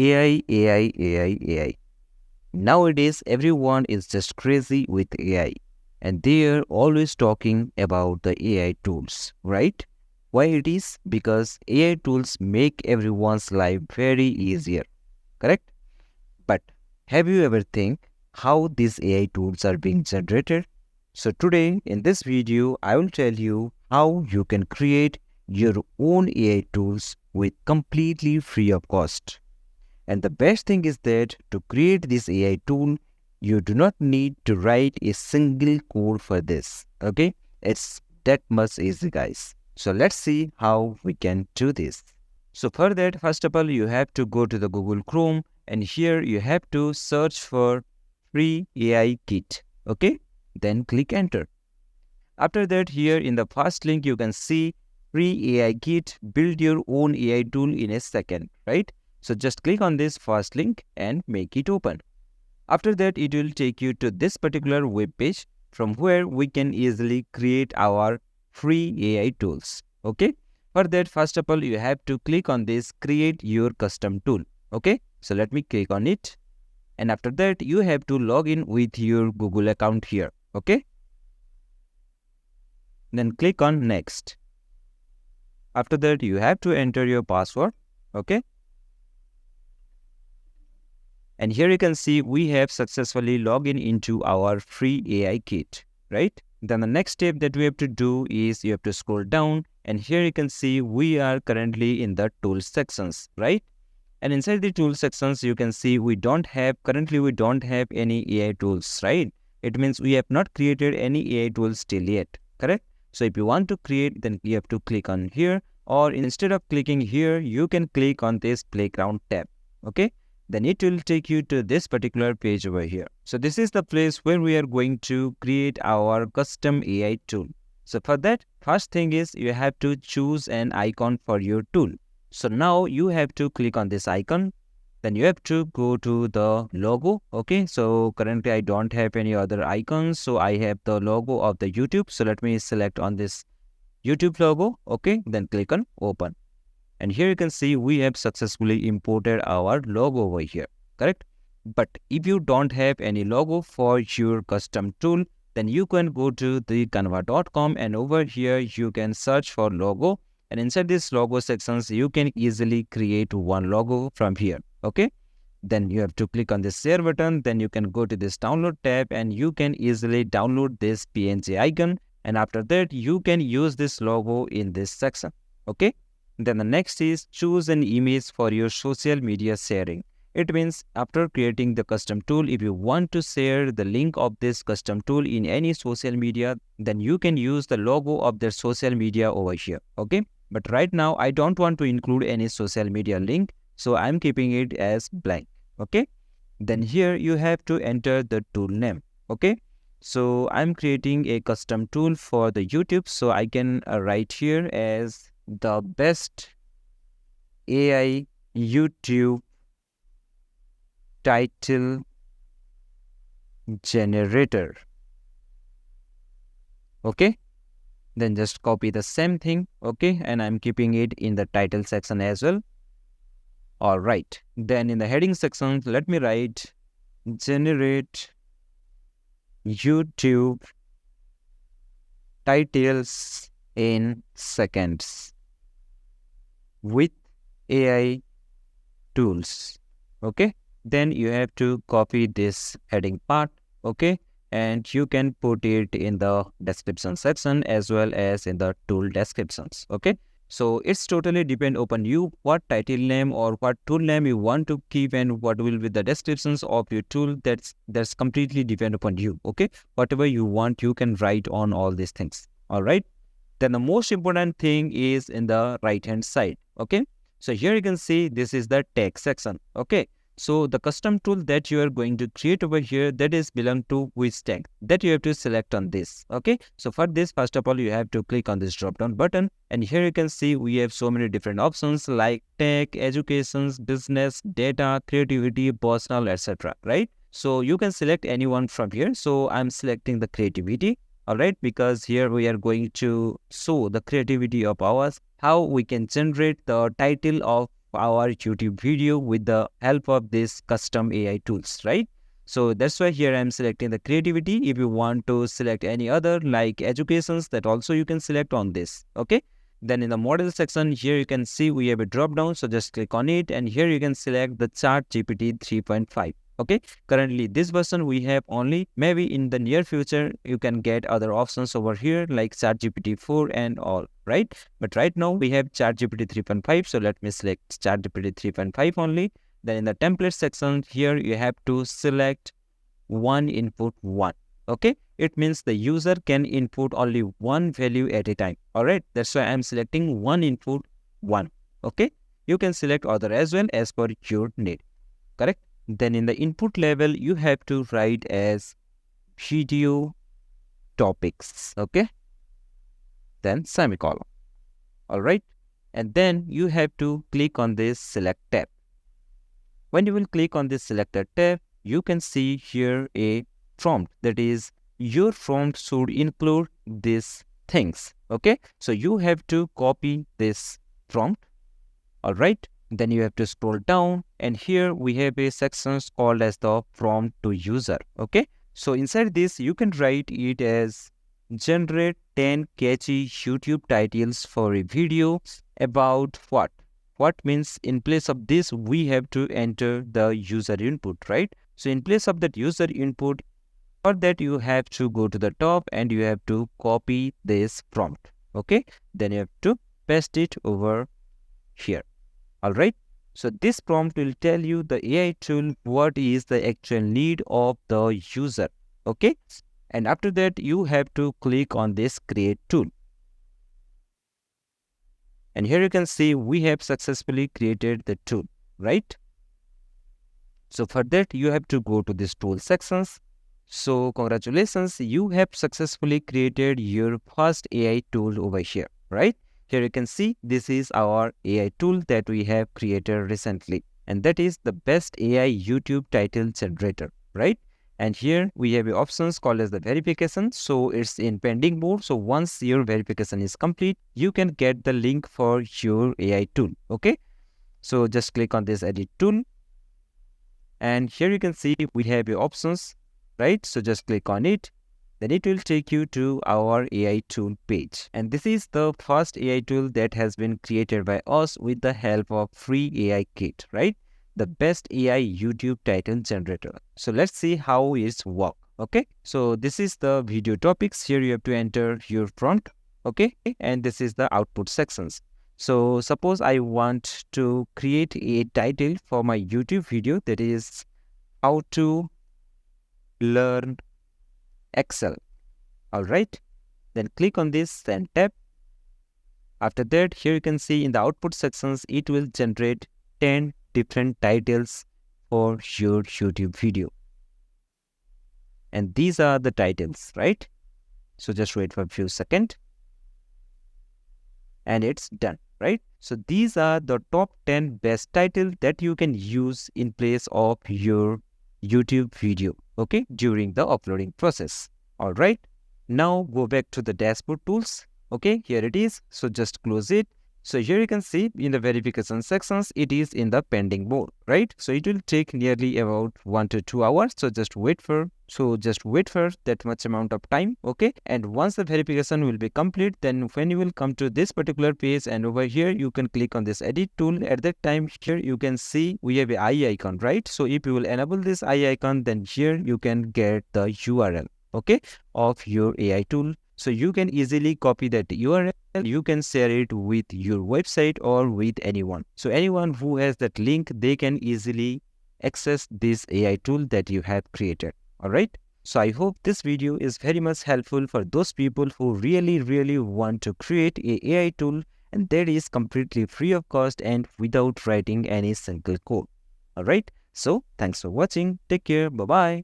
AI, AI, AI, AI. Nowadays, everyone is just crazy with AI and they are always talking about the AI tools, right? Why it is? Because AI tools make everyone's life very easier, correct? But have you ever think how these AI tools are being generated? So today in this video, I will tell you how you can create your own AI tools with completely free of cost. And the best thing is that to create this AI tool, you do not need to write a single code for this. Okay, it's that much easy, guys. So let's see how we can do this. So for that, first of all, you have to go to the Google Chrome and here you have to search for free AI kit. Okay, then click enter. After that, here in the first link, you can see free AI kit, build your own AI tool in a second, right? So just click on this first link and make it open. After that, it will take you to this particular web page from where we can easily create our free AI tools. Okay. For that, first of all, you have to click on this create your custom tool. Okay. So let me click on it. And after that, you have to log in with your Google account here. Okay. Then click on next. After that, you have to enter your password. Okay. And here you can see we have successfully logged in into our free AI kit, right? Then the next step that we have to do is you have to scroll down and here you can see we are currently in the tools sections, right? And inside the tool sections, you can see currently we don't have any AI tools, right? It means we have not created any AI tools till yet, correct? So if you want to create, then you have to click on here, or instead of clicking here, you can click on this playground tab, okay? Then it will take you to this particular page over here. So this is the place where we are going to create our custom AI tool. So for that, first thing is you have to choose an icon for your tool. So now you have to click on this icon. Then you have to go to the logo. Okay, so currently I don't have any other icons. So I have the logo of the YouTube. So let me select on this YouTube logo. Okay, then click on open. And here you can see we have successfully imported our logo over here, correct? But if you don't have any logo for your custom tool, then you can go to the canva.com and over here you can search for logo. And inside this logo sections, you can easily create one logo from here, okay? Then you have to click on this share button. Then you can go to this download tab and you can easily download this PNG icon. And after that, you can use this logo in this section, okay? Then the next is choose an image for your social media sharing. It means after creating the custom tool, if you want to share the link of this custom tool in any social media, then you can use the logo of their social media over here, okay? But right now, I don't want to include any social media link, so I'm keeping it as blank, okay? Then here you have to enter the tool name, okay? So I'm creating a custom tool for the YouTube, so I can write here as the best AI YouTube title generator. Okay, then just copy the same thing. Okay, and I'm keeping it in the title section as well. All right, then in the heading section, let me write generate YouTube titles in seconds with AI tools. Okay, then you have to copy this heading part. Okay, and you can put it in the description section as well as in the tool descriptions. Okay, so it's totally depend upon you what title name or what tool name you want to keep and what will be the descriptions of your tool. That's completely depend upon you. Okay, whatever you want, you can write on all these things. All right. Then the most important thing is in the right hand side. Okay, so here you can see this is the text section. Okay, so the custom tool that you are going to create over here, that is belong to which tag, that you have to select on this. Okay, so for this, first of all, you have to click on this drop down button and here you can see we have so many different options like tech, education, business, data, creativity, personal, etc. Right? So you can select any one from here. So I'm selecting the creativity. All right, because here we are going to show the creativity of ours, how we can generate the title of our YouTube video with the help of this custom AI tools, right? So that's why here I'm selecting the creativity. If you want to select any other like educations, that also you can select on this, okay? Then in the model section, here you can see we have a drop down. So just click on it and here you can select the ChatGPT 3.5. Okay, currently this version we have only. Maybe in the near future you can get other options over here like ChatGPT 4 and all, right? But right now we have ChatGPT 3.5. So let me select ChatGPT 3.5 only. Then in the template section here you have to select one input one. Okay, it means the user can input only one value at a time. All right, that's why I'm selecting one input one. Okay, you can select other as well as per your need. Correct. Then in the input level you have to write as video topics. Okay, then semicolon. All right, and then you have to click on this select tab. When you will click on this selected tab, you can see here a prompt, that is your prompt should include these things. Okay, so you have to copy this prompt. All right, then you have to scroll down and here we have a section called as the prompt to user. Okay, so inside this you can write it as generate 10 catchy YouTube titles for a video about what. What means in place of this we have to enter the user input, right? So in place of that user input, for that you have to go to the top and you have to copy this prompt. Okay, then you have to paste it over here. All right, so this prompt will tell you the AI tool what is the actual need of the user. Okay, and after that you have to click on this create tool. And here you can see we have successfully created the tool, right? So for that you have to go to this tool sections. So congratulations, you have successfully created your first AI tool over here, right? Here you can see this is our AI tool that we have created recently, and that is the best AI YouTube title generator, right? And here we have options called as the verification. So it's in pending mode. So once your verification is complete, you can get the link for your AI tool. Okay, so just click on this edit tool, and here you can see we have your options, right? So just click on it. Then it will take you to our AI tool page. And this is the first AI tool that has been created by us with the help of free AI kit, right? The best AI YouTube title generator. So let's see how it's work. Okay, so this is the video topics. Here you have to enter your prompt. Okay, and this is the output sections. So suppose I want to create a title for my YouTube video, that is how to learn Excel. All right, then click on this and tab. After that, here you can see in the output sections it will generate 10 different titles for your YouTube video, and these are the titles, right? So just wait for a few seconds and it's done, right? So these are the top 10 best titles that you can use in place of your YouTube video, okay, during the uploading process. All right, now go back to the dashboard tools. Okay, here it is. So just close it. So here you can see in the verification sections, it is in the pending mode, right? So it will take nearly about 1 to 2 hours. So just wait for that much amount of time. Okay, and once the verification will be complete, then when you will come to this particular page and over here you can click on this edit tool. At that time here you can see we have a eye icon, right? So if you will enable this eye icon, then here you can get the URL, okay, of your AI tool. So you can easily copy that URL, you can share it with your website or with anyone. So anyone who has that link, they can easily access this AI tool that you have created. All right. So I hope this video is very much helpful for those people who really want to create a AI tool, and that is completely free of cost and without writing any single code. All right. So thanks for watching. Take care. Bye-bye.